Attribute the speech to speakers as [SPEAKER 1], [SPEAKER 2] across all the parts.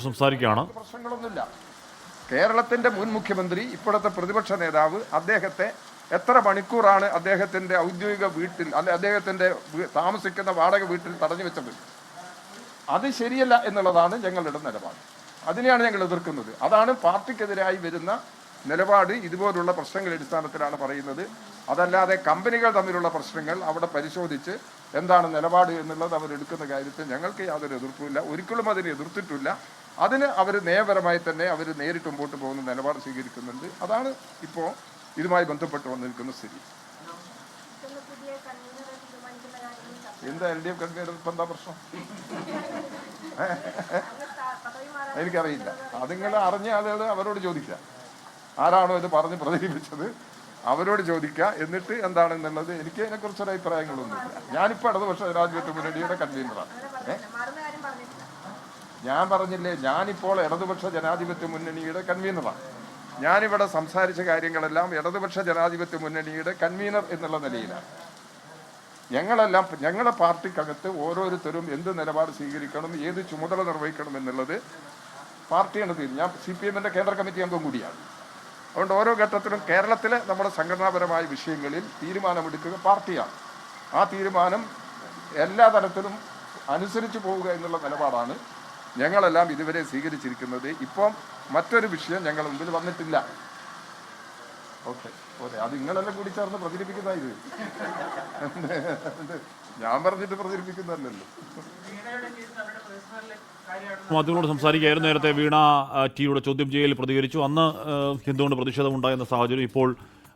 [SPEAKER 1] സംസാരിക്കുകയാണ്.
[SPEAKER 2] പ്രശ്നങ്ങളൊന്നുമില്ല. കേരളത്തിന്റെ മുൻ മുഖ്യമന്ത്രി, ഇപ്പോഴത്തെ പ്രതിപക്ഷ നേതാവ്, അദ്ദേഹത്തെ എത്ര മണിക്കൂറാണ് അദ്ദേഹത്തിന്റെ ഔദ്യോഗിക വീട്ടിൽ, അല്ലെ അദ്ദേഹത്തിന്റെ താമസിക്കുന്ന വാടക വീട്ടിൽ തടഞ്ഞു വെച്ചത്? അത് ശരിയല്ല എന്നുള്ളതാണ് ഞങ്ങളുടെ നിലപാട്. അതിനെയാണ് ഞങ്ങൾ എതിർക്കുന്നത്. അതാണ് പാർട്ടിക്കെതിരായി വരുന്ന നിലപാട്. ഇതുപോലുള്ള പ്രശ്നങ്ങളുടെ അടിസ്ഥാനത്തിലാണ് പറയുന്നത്. അതല്ലാതെ കമ്പനികൾ തമ്മിലുള്ള പ്രശ്നങ്ങൾ അവിടെ പരിശോധിച്ച് എന്താണ് നിലപാട് എന്നുള്ളത് അവരെടുക്കുന്ന കാര്യത്തിൽ ഞങ്ങൾക്ക് യാതൊരു എതിർപ്പുമില്ല. ഒരിക്കലും അതിനെ എതിർത്തിട്ടില്ല. അതിന് അവർ നയപരമായി തന്നെ അവർ നേരിട്ട് മുമ്പോട്ട് പോകുന്ന നിലപാട് സ്വീകരിക്കുന്നുണ്ട്. അതാണ് ഇപ്പോൾ ഇതുമായി ബന്ധപ്പെട്ട് വന്നിരിക്കുന്ന സ്ഥിതി. എന്താ LDF കൺവീനർ ഇപ്പം എന്താ പ്രശ്നം? എനിക്കറിയില്ല. അതിങ്ങൾ അറിഞ്ഞ ആളുകൾ അവരോട് ചോദിക്കുക. ആരാണോ ഇത് പറഞ്ഞ് പ്രചരിപ്പിച്ചത് അവരോട് ചോദിക്കുക. എന്നിട്ട് എന്താണെന്നുള്ളത് എനിക്ക് അതിനെക്കുറിച്ചൊരു അഭിപ്രായങ്ങളൊന്നുമില്ല. ഞാനിപ്പോൾ ഇടതുപക്ഷ ജനാധിപത്യ മുന്നണിയുടെ കൺവീനറാണ്. ഞാൻ പറഞ്ഞില്ലേ, ഞാനിപ്പോൾ ഇടതുപക്ഷ ജനാധിപത്യ മുന്നണിയുടെ കൺവീനറാണ്. ഞാനിവിടെ സംസാരിച്ച കാര്യങ്ങളെല്ലാം ഇടതുപക്ഷ ജനാധിപത്യ മുന്നണിയുടെ കൺവീനർ എന്നുള്ള നിലയിലാണ്. ഞങ്ങളുടെ പാർട്ടിക്കകത്ത് ഓരോരുത്തരും എന്ത് നിലപാട് സ്വീകരിക്കണം, ഏത് ചുമതല നിർവഹിക്കണം എന്നുള്ളത് പാർട്ടിയാണ് തീരുമാനം. ഞാൻ CPM-ന്റെ കേന്ദ്ര കമ്മിറ്റി അംഗം കൂടിയാണ്. അതുകൊണ്ട് ഓരോ ഘട്ടത്തിലും കേരളത്തിലെ നമ്മുടെ സംഘടനാപരമായ വിഷയങ്ങളിൽ തീരുമാനമെടുക്കുക പാർട്ടിയാണ്. ആ തീരുമാനം എല്ലാ തരത്തിലും അനുസരിച്ച് പോവുക എന്നുള്ള നിലപാടാണ് ഞങ്ങളെല്ലാം ഇതുവരെ സ്വീകരിച്ചിരിക്കുന്നത്. ഇപ്പം മറ്റൊരു വിഷയം ഞങ്ങളുടെ മുമ്പിൽ വന്നിട്ടില്ല. ഓക്കെ, അത് നിങ്ങളെല്ലാം കൂടി ചേർന്ന് പ്രചരിപ്പിക്കുന്ന ഇത് ഞാൻ പറഞ്ഞിട്ട് പ്രചരിപ്പിക്കുന്നതല്ലല്ലോ.
[SPEAKER 1] മാധ്യമങ്ങളോട് സംസാരിക്കുകയായിരുന്നു. നേരത്തെ വീണ ടിയുടെ ചോദ്യം ചെയ്യൽ പ്രതികരിച്ചു. അന്ന് എന്തുകൊണ്ട് പ്രതിഷേധം ഉണ്ടായെന്ന സാഹചര്യം, ഇപ്പോൾ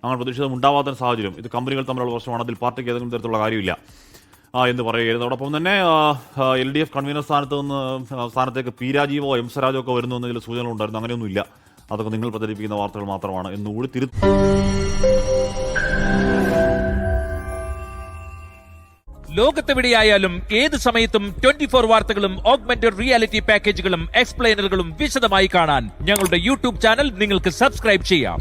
[SPEAKER 1] അങ്ങനെ പ്രതിഷേധം ഉണ്ടാവാത്ത സാഹചര്യം, ഇത് കമ്പനികൾ തമ്മിലുള്ള പ്രശ്നമാണ്, അതിൽ പാർട്ടിക്ക് ഏതെങ്കിലും തരത്തിലുള്ള കാര്യമില്ല എന്ന് പറയുകയായിരുന്നു. അതോടൊപ്പം തന്നെ LDF കൺവീനർ സ്ഥാനത്തേക്ക് P രാജീവോ M സ്വരാജോ ഒക്കെ വരുന്നു എന്നതിൽ സൂചനകൾ ഉണ്ടായിരുന്നു. അങ്ങനെയൊന്നുമില്ല. അതൊക്കെ നിങ്ങൾ പ്രചരിപ്പിക്കുന്ന വാർത്തകൾ മാത്രമാണ് എന്നുകൂടി
[SPEAKER 3] ലോകത്തെവിടെയായാലും ഏത് സമയത്തും 24 വാർത്തകളും ഓഗ്മെന്റഡ് റിയാലിറ്റി പാക്കേജുകളും എക്സ്പ്ലെയിനറുകളും വിശദമായി കാണാൻ ഞങ്ങളുടെ YouTube ചാനൽ നിങ്ങൾക്ക് സബ്സ്ക്രൈബ് ചെയ്യാം.